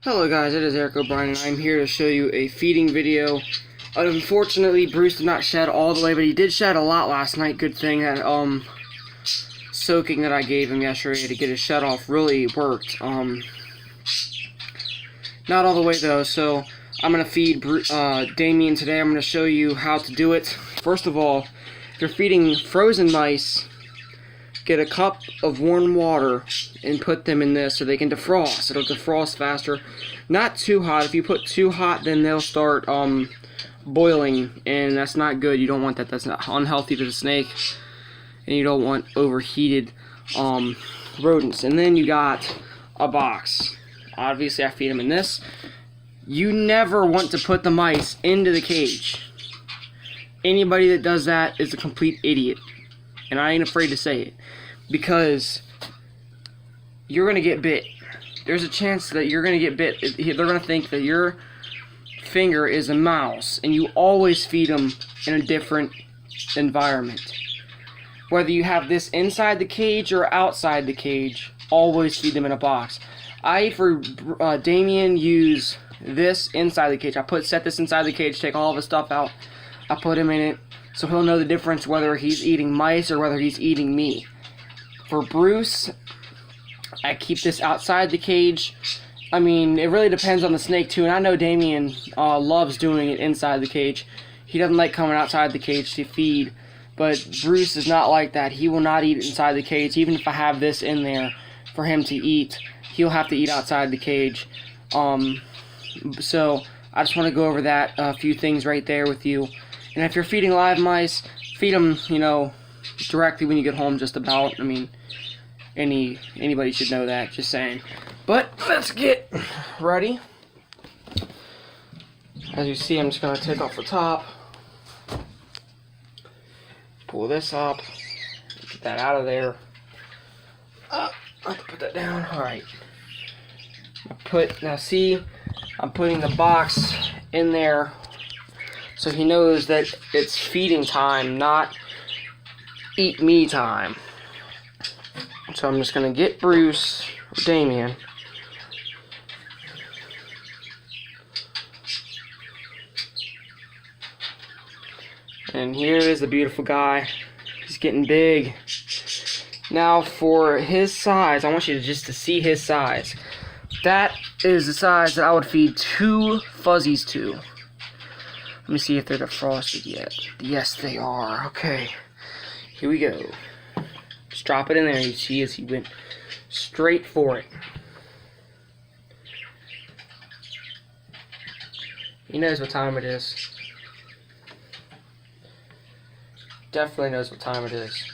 Hello guys, it is Erik and I'm here to show you a feeding video. Unfortunately, Bruce did not shed all the way, but he did shed a lot last night. Good thing that soaking that I gave him yesterday to get his shed off really worked. Not all the way though, so I'm going to feed Damon today. I'm going to show you how to do it. First of all, if you're feeding frozen mice, get a cup of warm water and put them in this so they can defrost. It'll defrost faster. Not too hot. If you put too hot, then they'll start boiling, and that's not good. You don't want that. That's not unhealthy to the snake, and you don't want overheated rodents. And then you got a box. Obviously, I feed them in this. You never want to put the mice into the cage. Anybody that does that is a complete idiot, and I ain't afraid to say it, because you're going to get bit. There's a chance that you're going to get bit. They're going to think that your finger is a mouse, and you always feed them in a different environment. Whether you have this inside the cage or outside the cage, always feed them in a box. I, for Damien, use this inside the cage. Set this inside the cage, take all of his stuff out, I put him in it, so he'll know the difference whether he's eating mice or whether he's eating me. For Bruce, I keep this outside the cage. I mean, it really depends on the snake too, and I know Damien loves doing it inside the cage. He doesn't like coming outside the cage to feed, but Bruce is not like that. He will not eat inside the cage. Even if I have this in there for him to eat, he'll have to eat outside the cage. So I just want to go over that a few things right there with you. And if you're feeding live mice, feed them, directly when you get home, just about. I mean, anybody should know that, just saying. But let's get ready. As you see, I'm just going to take off the top, pull this up, get that out of there. I can put that down. Alright. Now see, I'm putting the box in there so he knows that it's feeding time, not eat me time. So I'm just going to get Bruce, or Damien, and here is the beautiful guy. He's getting big. Now for his size, I want you just to see his size. That is the size that I would feed 2 fuzzies to. Let me see if they're defrosted yet. Yes, they are. Okay, here we go. Just drop it in there. You see as he went straight for it. He knows what time it is. Definitely knows what time it is.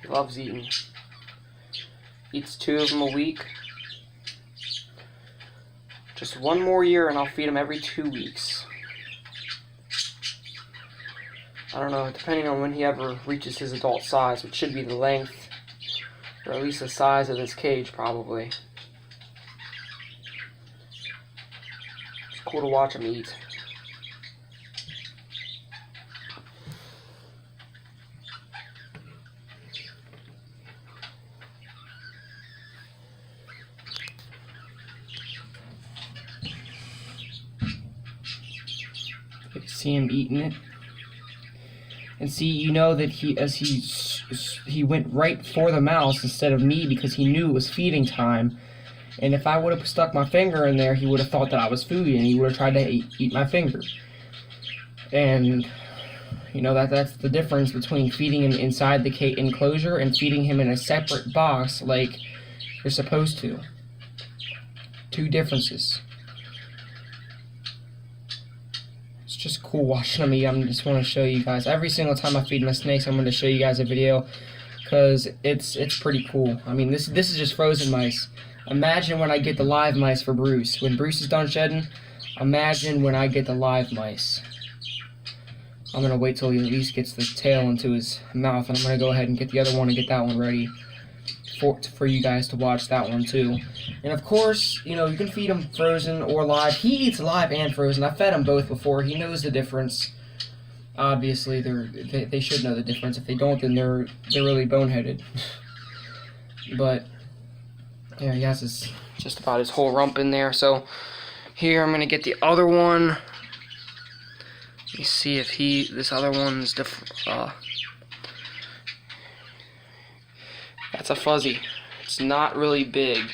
He loves eating. Eats 2 of them a week. Just 1 more year and I'll feed him every 2 weeks. I don't know, depending on when he ever reaches his adult size, which should be the length, or at least the size of this cage, probably. It's cool to watch him eat. You can see him eating it. And see, you know that he went right for the mouse instead of me because he knew it was feeding time. And if I would have stuck my finger in there, he would have thought that I was food, and he would have tried to eat my finger. And that's the difference between feeding him inside the cage enclosure and feeding him in a separate box like you're supposed to. 2 differences. Just cool watching them eat. I just want to show you guys. Every single time I feed my snakes, I'm going to show you guys a video because it's pretty cool. I mean, this is just frozen mice. Imagine when I get the live mice for Bruce. When Bruce is done shedding, imagine when I get the live mice. I'm going to wait till he at least gets the tail into his mouth, and I'm going to go ahead and get the other one and get that one ready for you guys to watch that one too. And of course, you can feed him frozen or live. He eats live and frozen. I fed him both before. He knows the difference. Obviously, they should know the difference. If they don't, then they're really boneheaded. but yeah, he has his, just about his whole rump in there. So here I'm gonna get the other one. Let me see if this other one's different. That's a fuzzy. It's not really big.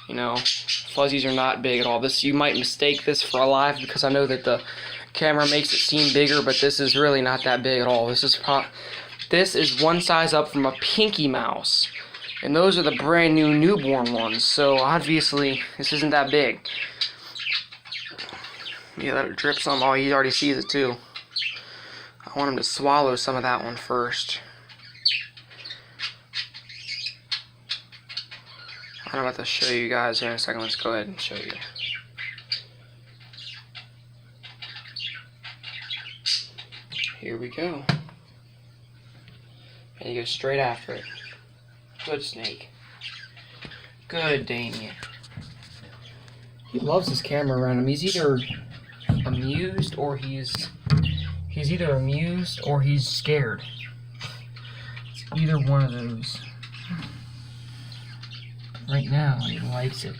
You know, fuzzies are not big at all. This, you might mistake this for a live because I know that the camera makes it seem bigger, but this is really not that big at all. This is one size up from a pinky mouse, and those are the brand new newborn ones. So obviously this isn't that big. Yeah, let it drip some. Oh, he already sees it too. I want him to swallow some of that one first. I'm about to show you guys here in a second. Let's go ahead and show you. Here we go. And you go straight after it. Good snake. Good Damien. He loves his camera around him. He's either amused or he's scared. It's either one of those. Right now, he likes it.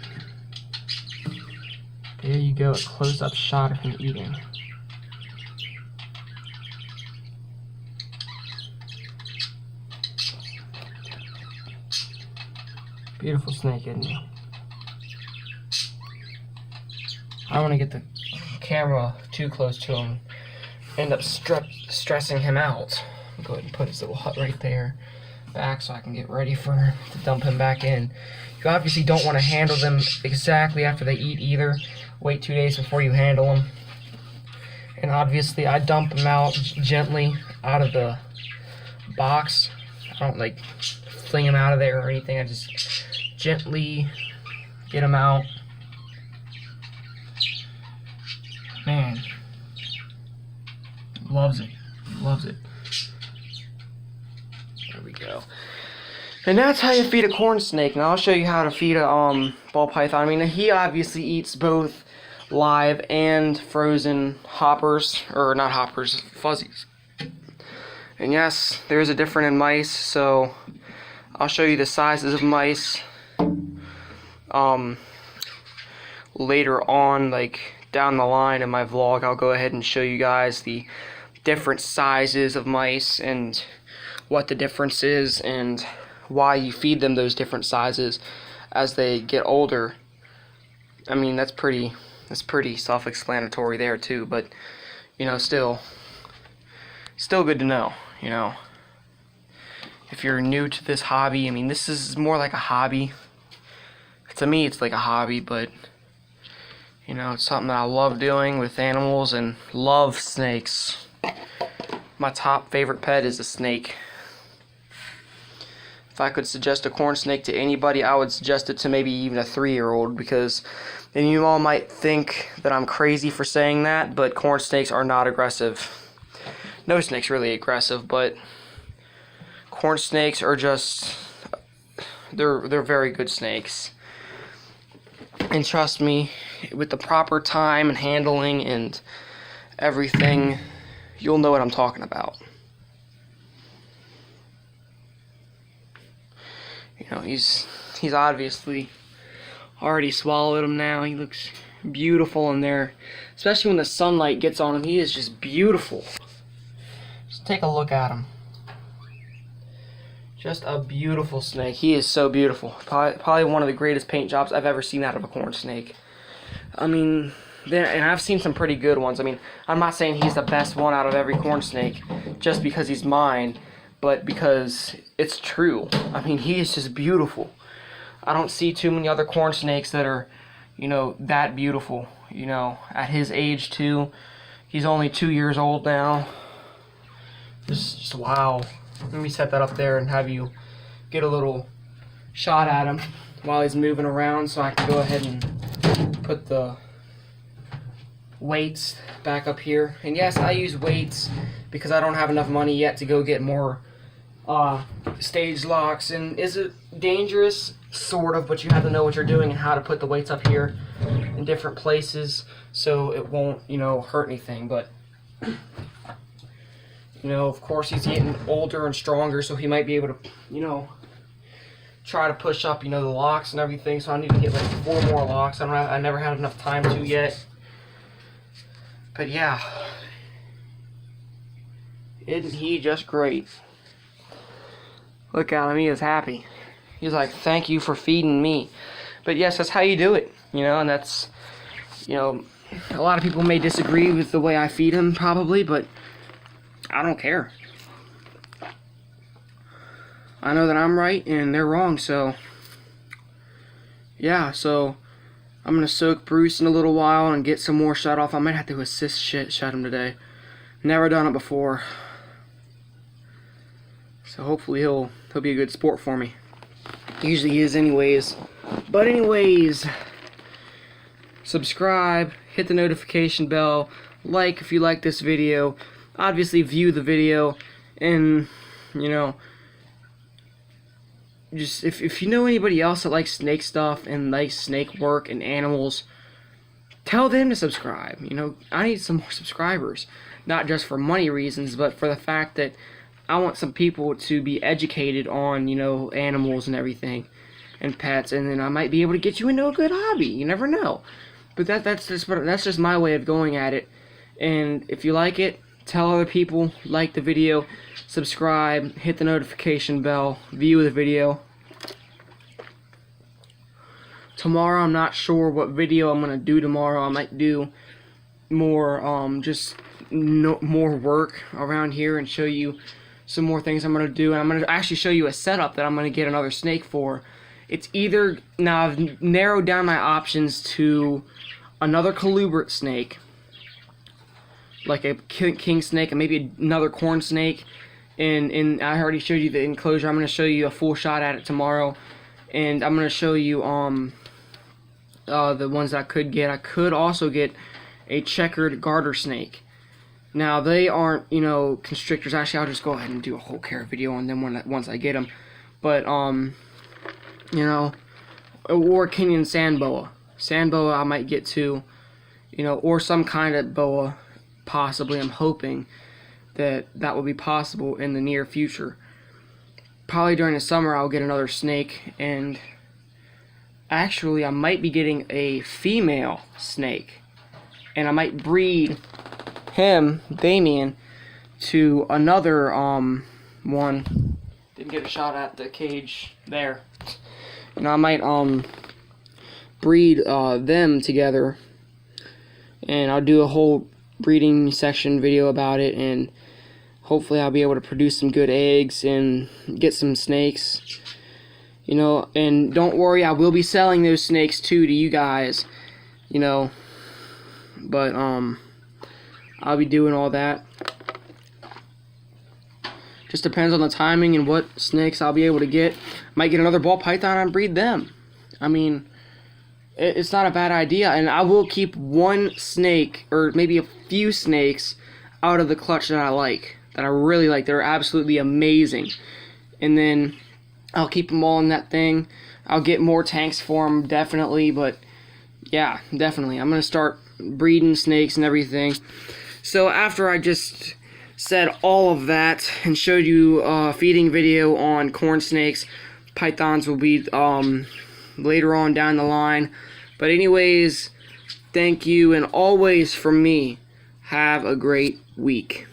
There you go, a close-up shot of him eating. Beautiful snake, isn't he? I don't want to get the camera too close to him, end up stressing him out. I'll go ahead and put his little hut right there back so I can get ready to dump him back in. You obviously don't want to handle them exactly after they eat either. Wait 2 days before you handle them. And obviously I dump them out gently out of the box. I don't like fling them out of there or anything. I just gently get them out. Man, loves it. Loves it. There we go. And that's how you feed a corn snake. Now I'll show you how to feed a ball python. I mean, he obviously eats both live and frozen hoppers, or not hoppers, fuzzies. And yes, there is a difference in mice, so I'll show you the sizes of mice later on, like down the line in my vlog. I'll go ahead and show you guys the different sizes of mice and what the difference is and why you feed them those different sizes as they get older. I mean, that's pretty self-explanatory there too, but you know, still good to know, you know. If you're new to this hobby, I mean, this is more like a hobby. To me, it's like a hobby, but you know, it's something that I love doing with animals and love snakes. My top favorite pet is a snake. If I could suggest a corn snake to anybody, I would suggest it to maybe even a 3-year-old, because then you all might think that I'm crazy for saying that, but corn snakes are not aggressive. No snake's really aggressive, but corn snakes are just, they're very good snakes. And trust me, with the proper time and handling and everything, you'll know what I'm talking about. You know, he's obviously already swallowed him now. He looks beautiful in there, especially when the sunlight gets on him. He is just beautiful. Just take a look at him. Just a beautiful snake. He is so beautiful. Probably one of the greatest paint jobs I've ever seen out of a corn snake. I mean, and I've seen some pretty good ones. I mean, I'm not saying he's the best one out of every corn snake just because he's mine, but because it's true. I mean, he is just beautiful. I don't see too many other corn snakes that are, you know, that beautiful. You know, at his age too. He's only 2 years old now. Just wow. Let me set that up there and have you get a little shot at him while he's moving around, so I can go ahead and put the weights back up here. And yes, I use weights because I don't have enough money yet to go get more stage locks. And is it dangerous? Sort of, but you have to know what you're doing and how to put the weights up here in different places so it won't, you know, hurt anything. But you know, of course, he's getting older and stronger, so he might be able to, you know, try to push up, you know, the locks and everything. So I need to get like 4 more locks. I never had enough time to yet. But yeah, isn't he just great? Look at him, he is happy. He's like, thank you for feeding me. But yes, that's how you do it, you know, and that's, you know, a lot of people may disagree with the way I feed him probably, but I don't care. I know that I'm right and they're wrong, so yeah, so I'm gonna soak Bruce in a little while and get some more shut off. I might have to assist shut him today. Never done it before. So hopefully he'll be a good sport for me. Usually he is anyways. But anyways, subscribe, hit the notification bell, like if you like this video, obviously view the video, and you know, just if you know anybody else that likes snake stuff and likes snake work and animals, tell them to subscribe. You know, I need some more subscribers, not just for money reasons, but for the fact that I want some people to be educated on, you know, animals and everything and pets, and then I might be able to get you into a good hobby. You never know. But that's just my way of going at it. And if you like it, tell other people, like the video, subscribe, hit the notification bell, view the video. Tomorrow, I'm not sure what video I'm gonna do tomorrow. I might do more more work around here and show you some more things I'm gonna do. And I'm gonna actually show you a setup that I'm gonna get another snake for. It's either, now I've narrowed down my options to another colubrid snake, like a king snake, and maybe another corn snake. And I already showed you the enclosure. I'm going to show you a full shot at it tomorrow, and I'm going to show you the ones I could get. I could also get a checkered garter snake. Now they aren't, you know, constrictors. Actually, I'll just go ahead and do a whole care video on them once I get them. But you know, or Kenyan sand boa. Sand boa I might get too, you know, or some kind of boa, possibly. I'm hoping that will be possible in the near future. Probably during the summer I'll get another snake, and actually I might be getting a female snake, and I might breed him, Damon, to another one. Didn't get a shot at the cage there. And I might breed them together, and I'll do a whole breeding section video about it, and hopefully I'll be able to produce some good eggs and get some snakes, you know. And don't worry, I will be selling those snakes too to you guys, you know, but I'll be doing all that. Just depends on the timing and what snakes I'll be able to get. Might get another ball python and breed them. I mean, it's not a bad idea, and I will keep one snake, or maybe a few snakes, out of the clutch that I like, that I really like, that are absolutely amazing. And then I'll keep them all in that thing. I'll get more tanks for them, definitely, but yeah, definitely. I'm going to start breeding snakes and everything. So after I just said all of that and showed you a feeding video on corn snakes, pythons will be later on down the line. But anyways, thank you, and always from me, have a great week.